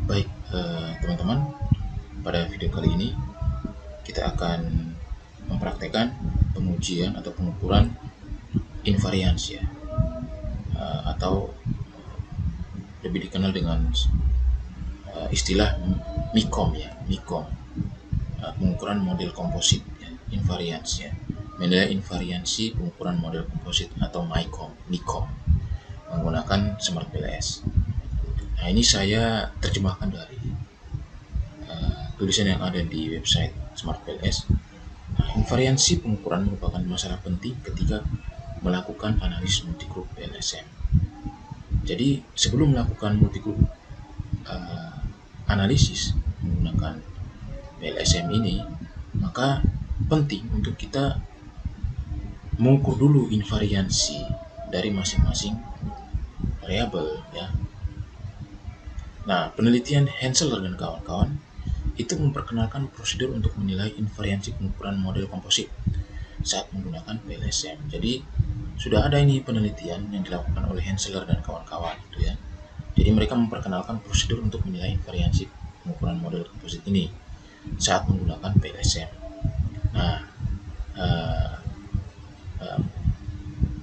Baik, teman-teman, pada video kali ini kita akan mempraktekkan pengujian atau pengukuran invarians ya, atau lebih dikenal dengan istilah MICOM ya, MICOM, pengukuran model komposit ya, invarians ya, menilai invariansi pengukuran model komposit atau MICOM menggunakan Smart PLS. Nah, ini saya terjemahkan dari tulisan yang ada di website Smart PLS. Nah, invariansi pengukuran merupakan masalah penting ketika melakukan analisis multigroup PLSM. Jadi sebelum melakukan multigroup analisis menggunakan PLSM ini, maka penting untuk kita mengukur dulu invariansi dari masing-masing variabel ya. Nah, penelitian Hensler dan kawan-kawan itu memperkenalkan prosedur untuk menilai invariansi pengukuran model komposit saat menggunakan PLSM. Jadi sudah ada ini penelitian yang dilakukan oleh Hensler dan kawan-kawan gitu ya. Jadi mereka memperkenalkan prosedur untuk menilai invariansi pengukuran model komposit ini saat menggunakan PLSM. Nah,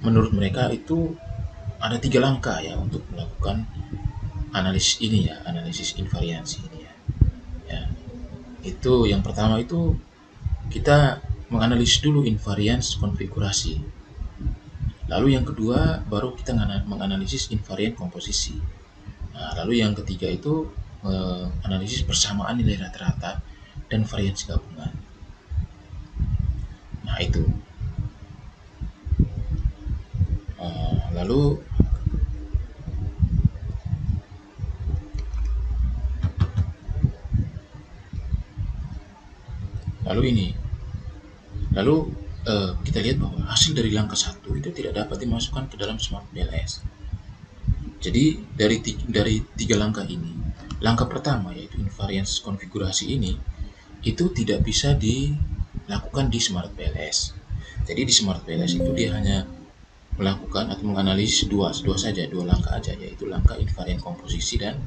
menurut mereka itu ada 3 langkah ya untuk melakukan analisis ini ya, analisis invariansi ini ya. Itu yang pertama itu kita menganalisis dulu invarians konfigurasi. Lalu yang kedua baru kita menganalisis invarian komposisi. Nah, lalu yang ketiga itu analisis persamaan nilai rata-rata dan variansi gabungan. Nah, itu. Lalu kita lihat bahwa hasil dari langkah 1 itu tidak dapat dimasukkan ke dalam Smart PLS. Jadi dari 3 langkah ini, langkah pertama yaitu invariance konfigurasi ini itu tidak bisa dilakukan di Smart PLS. Jadi di Smart PLS itu dia hanya melakukan atau menganalisis dua langkah aja, yaitu langkah invariant komposisi dan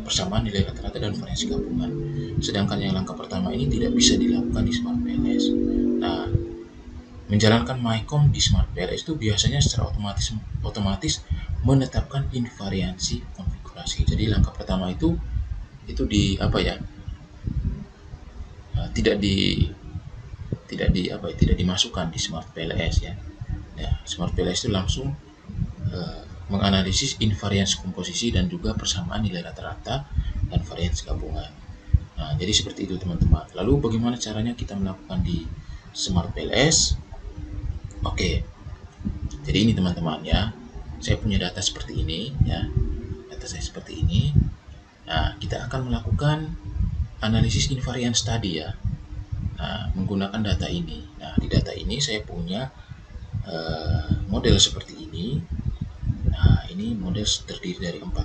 persamaan nilai rata-rata dan variansi gabungan. Sedangkan yang langkah pertama ini tidak bisa dilakukan di Smart PLS. Nah, menjalankan MICOM di Smart PLS itu biasanya secara otomatis menetapkan invariansi konfigurasi. Jadi langkah pertama itu tidak dimasukkan di Smart PLS ya. Smart PLS itu langsung menganalisis invariansi komposisi dan juga persamaan nilai rata-rata dan variansi gabungan. Nah, jadi seperti itu teman-teman. Lalu bagaimana caranya kita melakukan di Smart PLS? Oke. Jadi ini teman-teman ya. Saya punya data seperti ini ya. Data saya seperti ini. Nah, kita akan melakukan analisis invariance tadi ya. Nah, menggunakan data ini. Nah, di data ini saya punya model seperti ini. Nah, ini model terdiri dari 4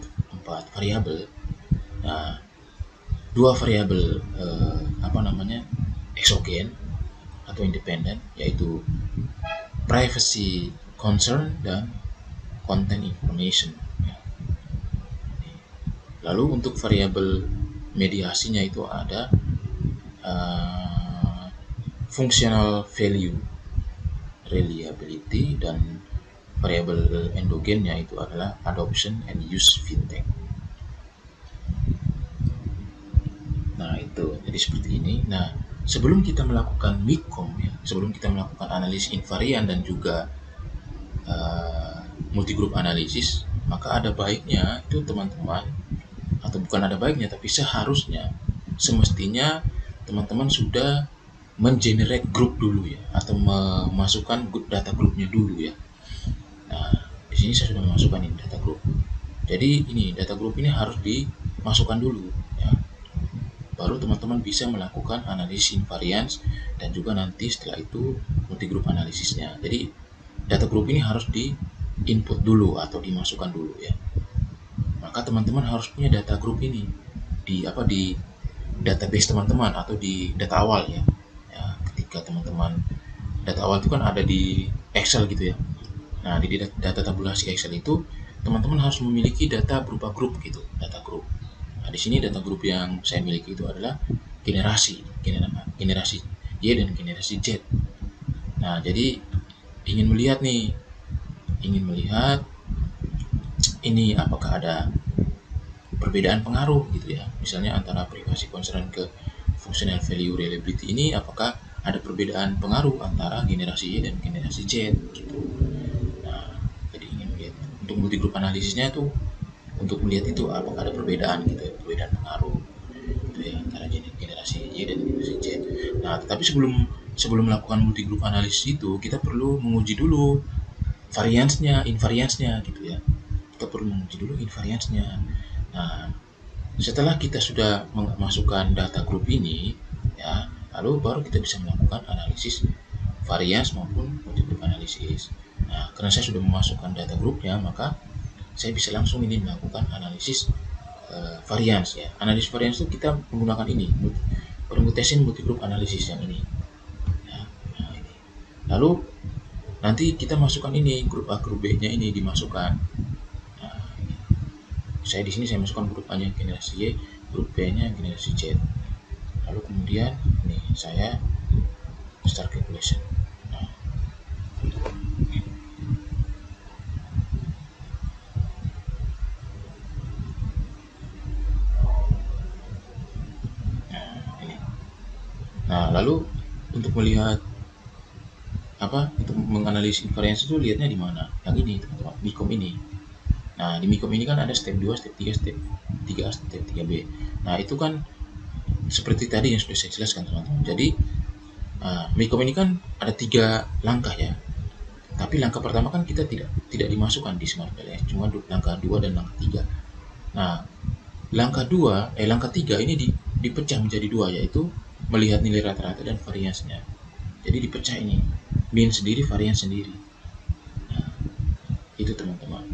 variabel. Nah, 2 variabel eksogen atau independen, yaitu privacy concern dan content information. Lalu untuk variabel mediasinya itu ada functional value, reliability, dan variabel endogennya itu adalah adoption and use fintech. Nah, itu jadi seperti ini. Nah, sebelum kita melakukan MICOM ya, sebelum kita melakukan analisis invarian dan juga multigroup analisis, maka ada baiknya itu teman-teman, atau bukan ada baiknya tapi seharusnya semestinya teman-teman sudah mengenerate grup dulu ya, atau memasukkan data grupnya dulu ya. Nah, di sini saya sudah memasukkan ini data grup. Jadi ini data grup ini harus dimasukkan dulu ya. Baru teman-teman bisa melakukan analisis invariance dan juga nanti setelah itu multigroup analisisnya. Jadi data grup ini harus di input dulu atau dimasukkan dulu ya. Maka teman-teman harus punya data grup ini di database teman-teman atau di data awal ya. Ketika teman-teman data awal itu kan ada di Excel gitu ya. Nah, di data tabulasi Excel itu teman-teman harus memiliki data berupa grup gitu, data grup. Nah, di sini data grup yang saya miliki itu adalah generasi Y dan generasi Z. Nah, jadi ingin melihat ini apakah ada perbedaan pengaruh gitu ya. Misalnya antara privasi concern ke functional value reliability ini apakah ada perbedaan pengaruh antara generasi Y dan generasi Z gitu. Nah, jadi ingin melihat untuk multi group analisisnya tuh untuk melihat itu apakah ada perbedaan gitu ya, perbedaan pengaruh gitu ya antara generasi Y dan generasi Z. Nah, tetapi sebelum melakukan multi group analisis itu kita perlu menguji dulu invariansnya gitu ya. Kita perlu menguji dulu invariansnya. Nah, setelah kita sudah memasukkan data grup ini, ya, lalu baru kita bisa melakukan analisis varians maupun multi-group analisis. Nah, karena saya sudah memasukkan data grupnya, maka saya bisa langsung ini melakukan analisis varians ya. Analisis varians itu kita menggunakan ini, permutation multi-group analisis yang ini. Ya, nah ini. Lalu nanti kita masukkan ini grup A, grup B-nya ini dimasukkan. Saya di sini saya masukkan grup A-nya generasi Y, grup B-nya generasi Z. Lalu kemudian nih saya start calculation. Nah, lalu untuk melihat untuk menganalisis invariance itu lihatnya di mana? Yang ini teman-teman, MICOM ini. Nah, di MICOM ini kan ada step 2, step 3, step 3A, step 3B. Nah, itu kan seperti tadi yang sudah saya jelaskan teman-teman. Jadi MICOM ini kan ada 3 langkah ya. Tapi langkah pertama kan kita tidak dimasukkan di Smart PLS, cuma langkah 2 dan langkah 3. Nah, langkah 3 ini dipecah menjadi 2, yaitu melihat nilai rata-rata dan variansnya. Jadi dipecah ini, mean sendiri, varians sendiri. Nah, itu teman-teman.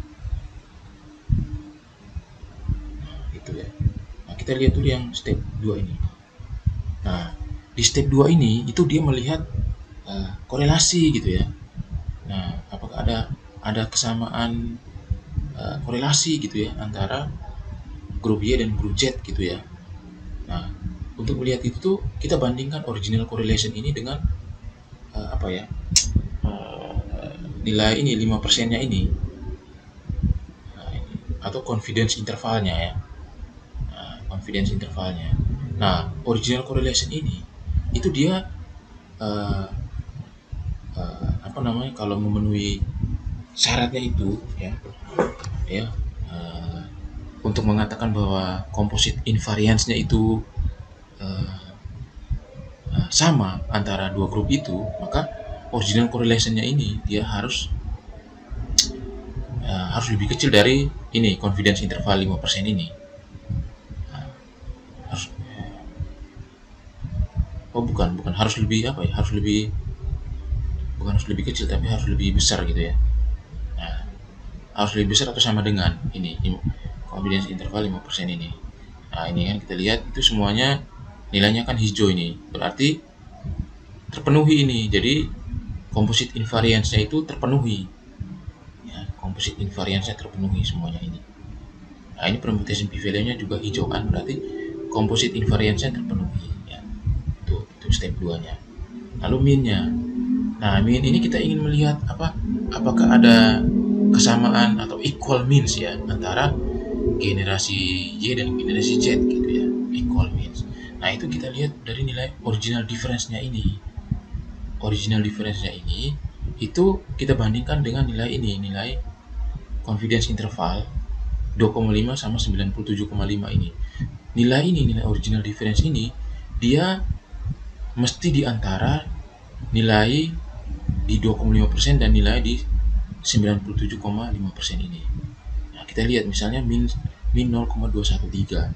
Nah, itu ya. Nah, kita lihat dulu yang step 2 ini. Nah, di step 2 ini itu dia melihat korelasi gitu ya. Nah, apakah ada kesamaan korelasi gitu ya antara grup Y dan grup Z gitu ya. Nah, untuk melihat itu tuh kita bandingkan original correlation ini dengan nilai ini 5%-nya ini. Nah, ini atau confidence intervalnya ya. Nah, confidence intervalnya. Nah, original correlation ini itu dia kalau memenuhi syaratnya itu ya untuk mengatakan bahwa composite invariance-nya itu sama antara dua grup itu, maka original correlation-nya ini dia harus lebih kecil dari ini confidence interval 5% ini. Bukan harus lebih harus lebih kecil, tapi harus lebih besar gitu ya. Nah, harus lebih besar atau sama dengan ini confidence interval 5% ini. Nah, ini kan kita lihat itu semuanya nilainya kan hijau ini, berarti terpenuhi ini. Jadi composite invariance-nya itu terpenuhi ya, composite invariance-nya terpenuhi semuanya ini. Nah, ini permutation p-value-nya juga hijau kan, berarti composite invariance-nya terpenuhi ya. Itu step 2-nya. Lalu mean-nya. Nah, mean ini kita ingin melihat apakah ada kesamaan atau equal means ya antara generasi Y dan generasi Z gitu ya, equal means. Nah, itu kita lihat dari nilai original difference-nya ini. Original difference-nya ini itu kita bandingkan dengan nilai confidence interval 2,5 sama 97,5 ini. Nilai original difference ini dia mesti di antara nilai di 2,5% dan nilai di 97,5% ini. Nah, kita lihat misalnya min 0,213.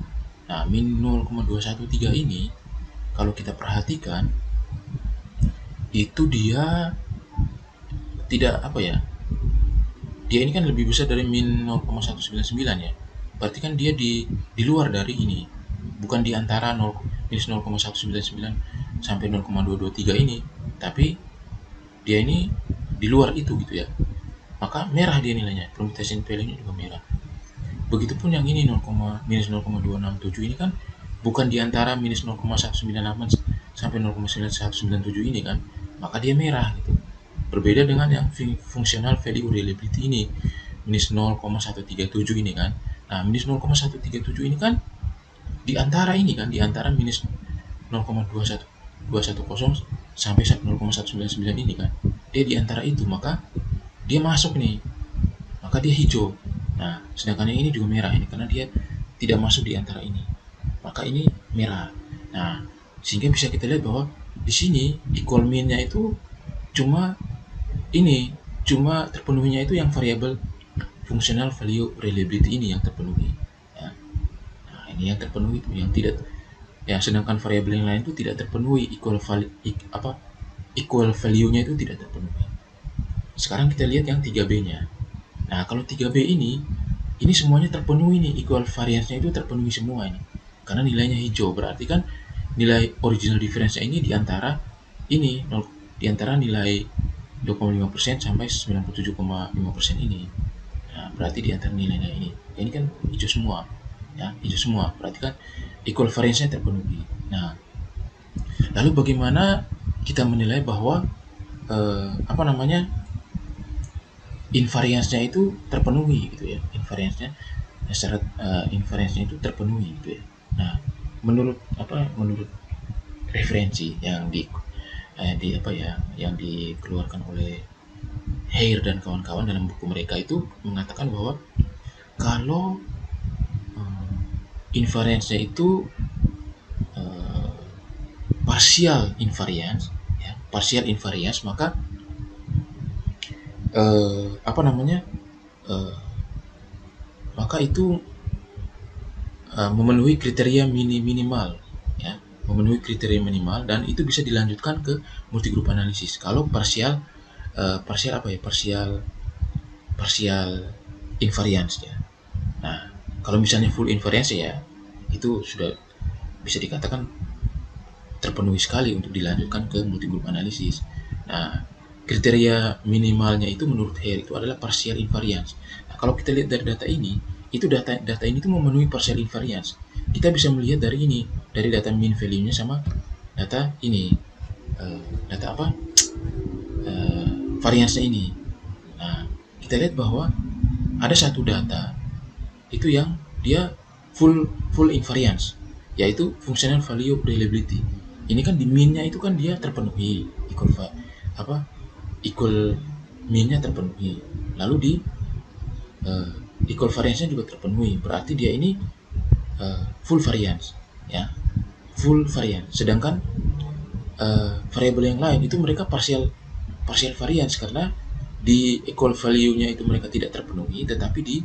Nah, min 0,213 ini kalau kita perhatikan itu dia tidak dia ini kan lebih besar dari min 0,199 ya. Berarti kan dia di luar dari ini, bukan di antara minus 0,199 sampai 0,223 ini, tapi dia ini di luar itu gitu ya. Maka merah dia nilainya, permutation value-nya juga merah. Begitupun yang ini minus 0,267 ini kan bukan di antara minus 0,198 sampai 0,9197 ini kan, maka dia merah gitu. Berbeda dengan yang functional value reliability ini minus 0,137 ini kan. Nah, minus 0,137 ini kan di antara ini kan, di antara minus 0,210 sampai 0,199 ini kan. Dia di antara itu, maka dia masuk nih. Maka dia hijau. Nah, sedangkan yang ini juga merah ini karena dia tidak masuk di antara ini. Maka ini merah. Nah, sehingga bisa kita lihat bahwa di sini equal mean-nya itu cuma ini, cuma terpenuhinya itu yang variabel functional value reliability ini yang terpenuhi. Ya. Nah, ini yang terpenuhi itu, yang tidak, ya sedangkan variabel yang lain itu tidak terpenuhi, equal value-nya itu tidak terpenuhi. Sekarang kita lihat yang 3B-nya. Nah, kalau 3B ini semuanya terpenuhi nih, equal variance-nya itu terpenuhi semua ini. Karena nilainya hijau, berarti kan nilai original difference-nya ini di antara nilai 2,5% sampai 97,5% ini. Nah, berarti di antara nilainya ini. Ini kan hijau semua. Ya, hijau semua. Berarti kan equal variance-nya terpenuhi. Nah, lalu bagaimana kita menilai bahwa invariance-nya itu terpenuhi gitu ya, syarat invariance-nya itu terpenuhi gitu ya. Nah, menurut referensi yang yang dikeluarkan oleh Hare dan kawan-kawan dalam buku mereka itu mengatakan bahwa kalau invariance-nya itu partial invariance, maka maka itu memenuhi kriteria minimal, ya, memenuhi kriteria minimal, dan itu bisa dilanjutkan ke multigroup analisis. Kalau partial invariance ya. Nah, kalau misalnya full invariance ya itu sudah bisa dikatakan terpenuhi sekali untuk dilanjutkan ke multigroup analisis. Nah, kriteria minimalnya itu menurut Hare itu adalah partial invariance. Nah, kalau kita lihat dari data ini, itu data ini itu memenuhi partial invariance. Kita bisa melihat dari ini, dari data mean value-nya sama data ini, variance-nya ini. Nah, kita lihat bahwa ada satu data itu yang dia full invariance, yaitu functional value reliability. Ini kan di mean-nya itu kan dia terpenuhi, equal mean-nya terpenuhi. Lalu di equal variance-nya juga terpenuhi. Berarti dia ini full variance, ya, full variance. Sedangkan variabel yang lain itu mereka partial variance karena di equal value-nya itu mereka tidak terpenuhi, tetapi di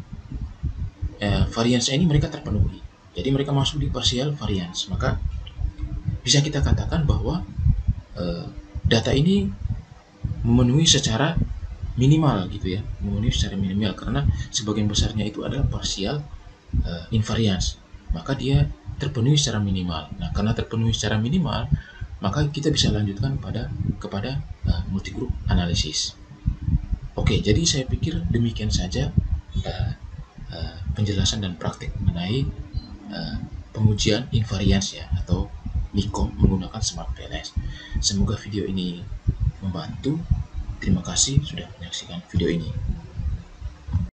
variance ini mereka terpenuhi. Jadi mereka masuk di partial variance. Maka bisa kita katakan bahwa data ini memenuhi secara minimal gitu ya, memenuhi secara minimal karena sebagian besarnya itu adalah partial invariance. Maka dia terpenuhi secara minimal. Nah, karena terpenuhi secara minimal, maka kita bisa lanjutkan kepada multigroup analisis. Oke, jadi saya pikir demikian saja penjelasan dan praktik mengenai pengujian invariance ya, atau NICOM menggunakan Smart PLS. Semoga video ini membantu. Terima kasih sudah menyaksikan video ini.